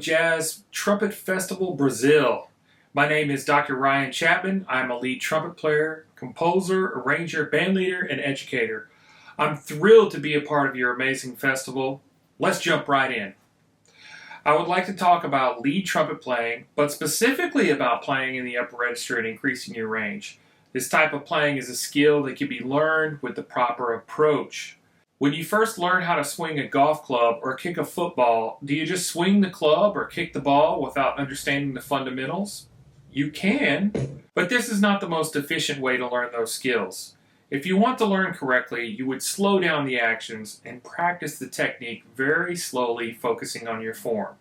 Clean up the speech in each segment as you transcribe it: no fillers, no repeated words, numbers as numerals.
Jazz Trumpet Festival Brazil. My name is Dr. Ryan Chapman. I'm a lead trumpet player, composer, arranger, bandleader, and educator. I'm thrilled to be a part of your amazing festival. Let's jump right in. I would like to talk about lead trumpet playing, but specifically about playing in the upper register and increasing your range. This type of playing is a skill that can be learned with the proper approach. When you first learn how to swing a golf club or kick a football, do you just swing the club or kick the ball without understanding the fundamentals? You can, but this is not the most efficient way to learn those skills. If you want to learn correctly, you would slow down the actions and practice the technique very slowly, focusing on your form.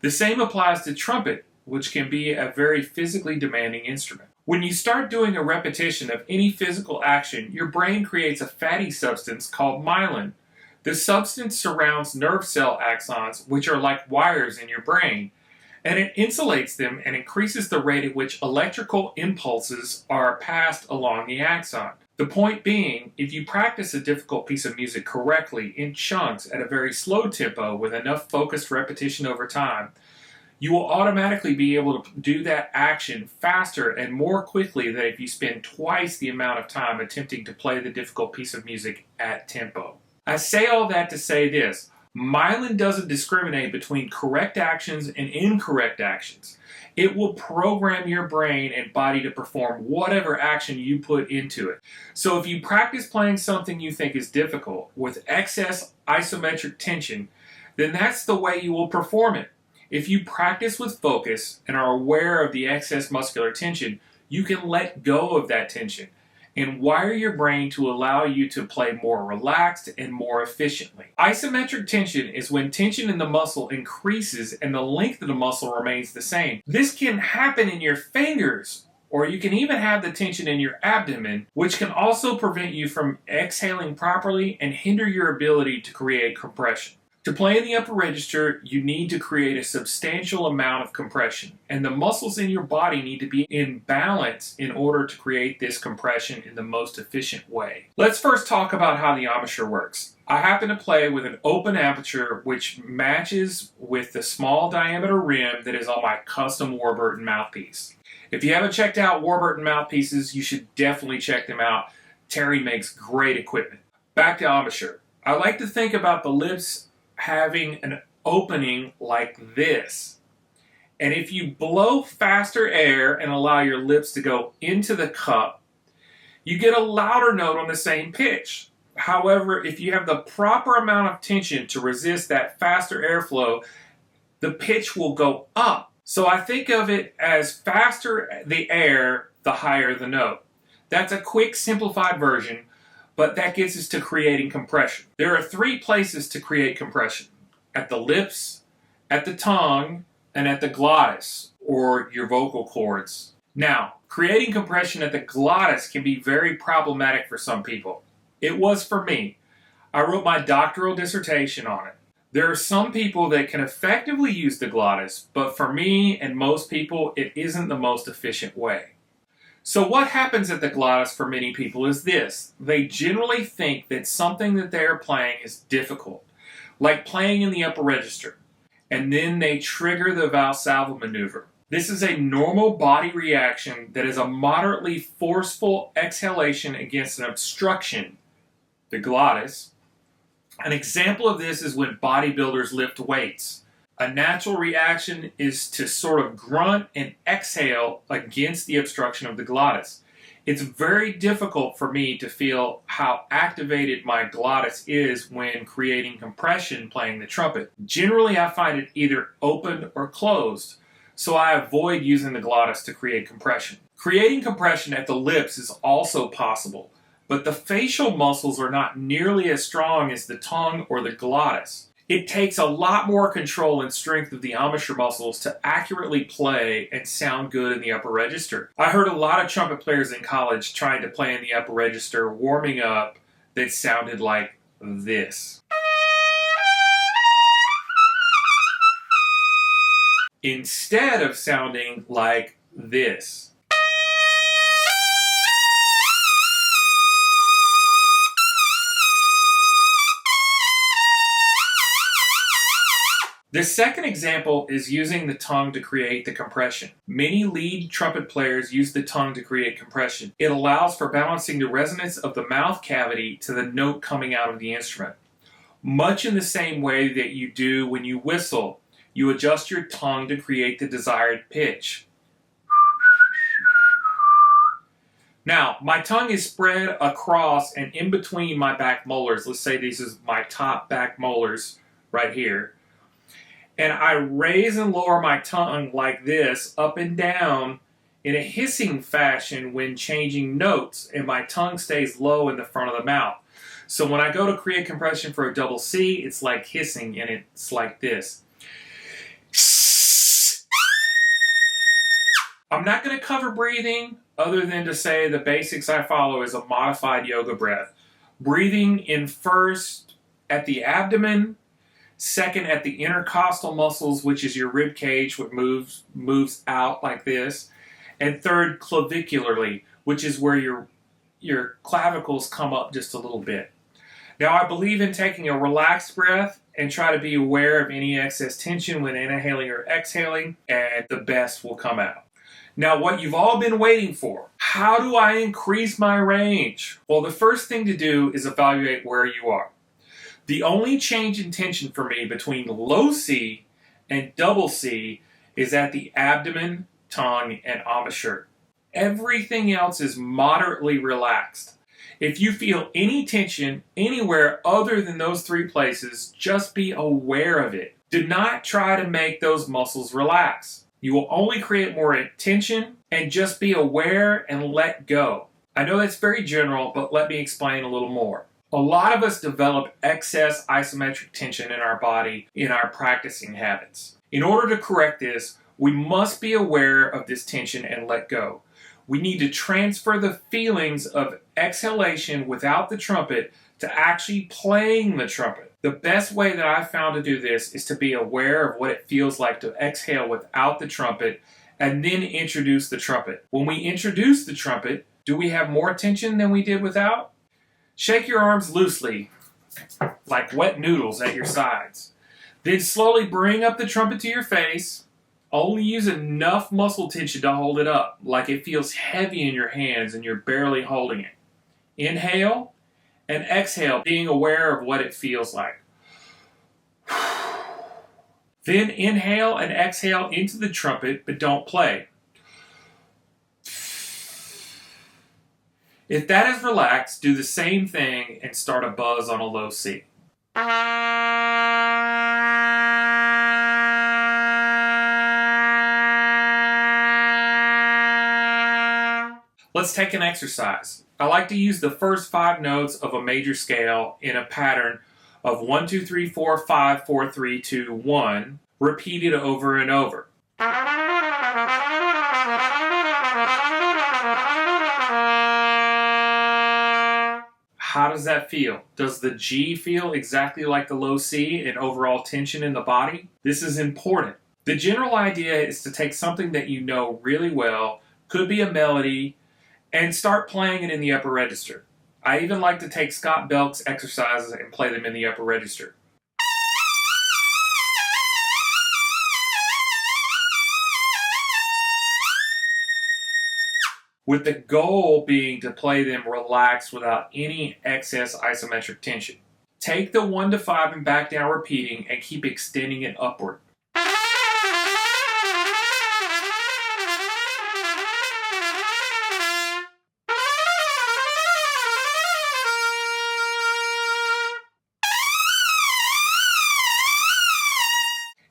The same applies to trumpet, which can be a very physically demanding instrument. When you start doing a repetition of any physical action, your brain creates a fatty substance called myelin. The substance surrounds nerve cell axons, which are like wires in your brain, and it insulates them and increases the rate at which electrical impulses are passed along the axon. The point being, if you practice a difficult piece of music correctly in chunks at a very slow tempo with enough focused repetition over time, you will automatically be able to do that action faster and more quickly than if you spend twice the amount of time attempting to play the difficult piece of music at tempo. I say all that to say this: myelin doesn't discriminate between correct actions and incorrect actions. It will program your brain and body to perform whatever action you put into it. So if you practice playing something you think is difficult with excess isometric tension, then that's the way you will perform it. If you practice with focus and are aware of the excess muscular tension, you can let go of that tension and wire your brain to allow you to play more relaxed and more efficiently. Isometric tension is when tension in the muscle increases and the length of the muscle remains the same. This can happen in your fingers, or you can even have the tension in your abdomen, which can also prevent you from exhaling properly and hinder your ability to create compression. To play in the upper register, you need to create a substantial amount of compression, and the muscles in your body need to be in balance in order to create this compression in the most efficient way. Let's first talk about how the embouchure works. I happen to play with an open aperture which matches with the small diameter rim that is on my custom Warburton mouthpiece. If you haven't checked out Warburton mouthpieces, you should definitely check them out. Terry makes great equipment. Back to embouchure. I like to think about the lips having an opening like this. And if you blow faster air and allow your lips to go into the cup, you get a louder note on the same pitch. However, if you have the proper amount of tension to resist that faster airflow, the pitch will go up. So I think of it as faster the air, the higher the note. That's a quick, simplified version, but that gets us to creating compression. There are three places to create compression: at the lips, at the tongue, and at the glottis, or your vocal cords. Now, creating compression at the glottis can be very problematic for some people. It was for me. I wrote my doctoral dissertation on it. There are some people that can effectively use the glottis, but for me and most people, it isn't the most efficient way. So what happens at the glottis for many people is this: they generally think that something that they are playing is difficult, like playing in the upper register, and then they trigger the Valsalva maneuver. This is a normal body reaction that is a moderately forceful exhalation against an obstruction, the glottis. An example of this is when bodybuilders lift weights. A natural reaction is to sort of grunt and exhale against the obstruction of the glottis. It's very difficult for me to feel how activated my glottis is when creating compression playing the trumpet. Generally, I find it either open or closed, so I avoid using the glottis to create compression. Creating compression at the lips is also possible, but the facial muscles are not nearly as strong as the tongue or the glottis. It takes a lot more control and strength of the embouchure muscles to accurately play and sound good in the upper register. I heard a lot of trumpet players in college trying to play in the upper register, warming up, that sounded like this, instead of sounding like this. The second example is using the tongue to create the compression. Many lead trumpet players use the tongue to create compression. It allows for balancing the resonance of the mouth cavity to the note coming out of the instrument. Much in the same way that you do when you whistle, you adjust your tongue to create the desired pitch. Now, my tongue is spread across and in between my back molars. Let's say this is my top back molars right here. And I raise and lower my tongue like this, up and down, in a hissing fashion when changing notes, and my tongue stays low in the front of the mouth. So when I go to create compression for a double C, it's like hissing, and it's like this. I'm not going to cover breathing other than to say the basics I follow is a modified yoga breath. Breathing in first at the abdomen, second at the intercostal muscles, which is your rib cage, which moves out like this, and third clavicularly, which is where your clavicles come up just a little bit. Now, I believe in taking a relaxed breath and try to be aware of any excess tension when inhaling or exhaling, and the best will come out. Now, what you've all been waiting for, how do I increase my range? Well, the first thing to do is evaluate where you are. The only change in tension for me between low C and double C is at the abdomen, tongue, and embouchure. Everything else is moderately relaxed. If you feel any tension anywhere other than those three places, just be aware of it. Do not try to make those muscles relax. You will only create more tension, and just be aware and let go. I know that's very general, but let me explain a little more. A lot of us develop excess isometric tension in our body in our practicing habits. In order to correct this, we must be aware of this tension and let go. We need to transfer the feelings of exhalation without the trumpet to actually playing the trumpet. The best way that I've found to do this is to be aware of what it feels like to exhale without the trumpet and then introduce the trumpet. When we introduce the trumpet, do we have more tension than we did without? Shake your arms loosely, like wet noodles at your sides. Then slowly bring up the trumpet to your face. Only use enough muscle tension to hold it up, like it feels heavy in your hands and you're barely holding it. Inhale and exhale, being aware of what it feels like. Then inhale and exhale into the trumpet, but don't play. If that is relaxed, do the same thing and start a buzz on a low C. Let's take an exercise. I like to use the first 5 notes of a major scale in a pattern of 1, 2, 3, 4, 5, 4, 3, 2, 1, repeated over and over. How does that feel? Does the G feel exactly like the low C and overall tension in the body? This is important. The general idea is to take something that you know really well, could be a melody, and start playing it in the upper register. I even like to take Scott Belk's exercises and play them in the upper register. With the goal being to play them relaxed without any excess isometric tension. Take the 1 to 5 and back down repeating and keep extending it upward.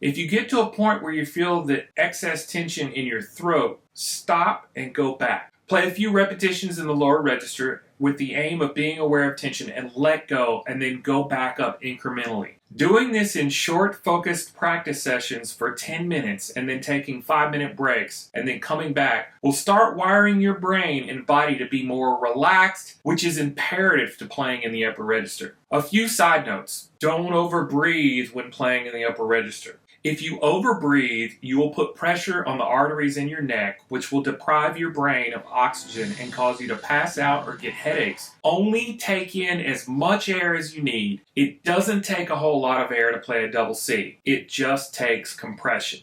If you get to a point where you feel the excess tension in your throat, stop and go back. Play a few repetitions in the lower register with the aim of being aware of tension and let go, and then go back up incrementally. Doing this in short, focused practice sessions for 10 minutes and then taking 5-minute breaks and then coming back will start wiring your brain and body to be more relaxed, which is imperative to playing in the upper register. A few side notes. Don't overbreathe when playing in the upper register. If you overbreathe, you will put pressure on the arteries in your neck, which will deprive your brain of oxygen and cause you to pass out or get headaches. Only take in as much air as you need. It doesn't take a whole lot of air to play a double C. It just takes compression.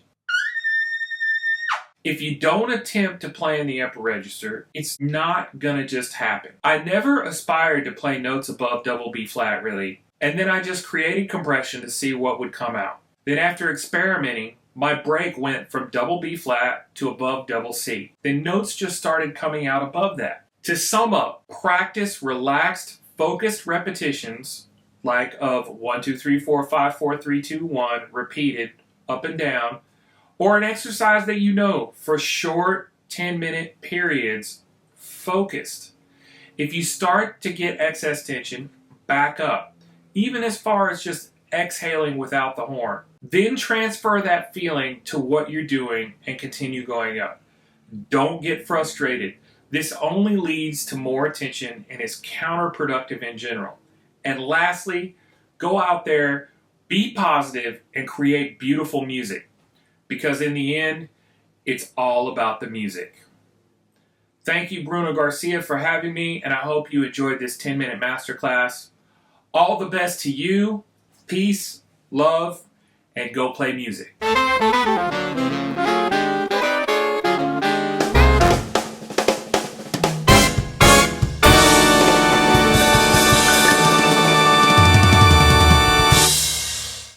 If you don't attempt to play in the upper register, it's not gonna just happen. I never aspired to play notes above double B flat really, and then I just created compression to see what would come out. Then after experimenting, my break went from double B flat to above double C. Then notes just started coming out above that. To sum up, practice relaxed, focused repetitions like of 1, 2, 3, 4, 5, 4, 3, 2, 1 repeated up and down, or an exercise that you know for short 10-minute periods, focused. If you start to get excess tension, back up, even as far as just exhaling without the horn. Then transfer that feeling to what you're doing and continue going up. Don't get frustrated. This only leads to more attention and is counterproductive in general. And lastly, go out there, be positive, and create beautiful music. Because in the end, it's all about the music. Thank you, Bruno Garcia, for having me, and I hope you enjoyed this 10-minute masterclass. All the best to you. Peace, love, and go play music.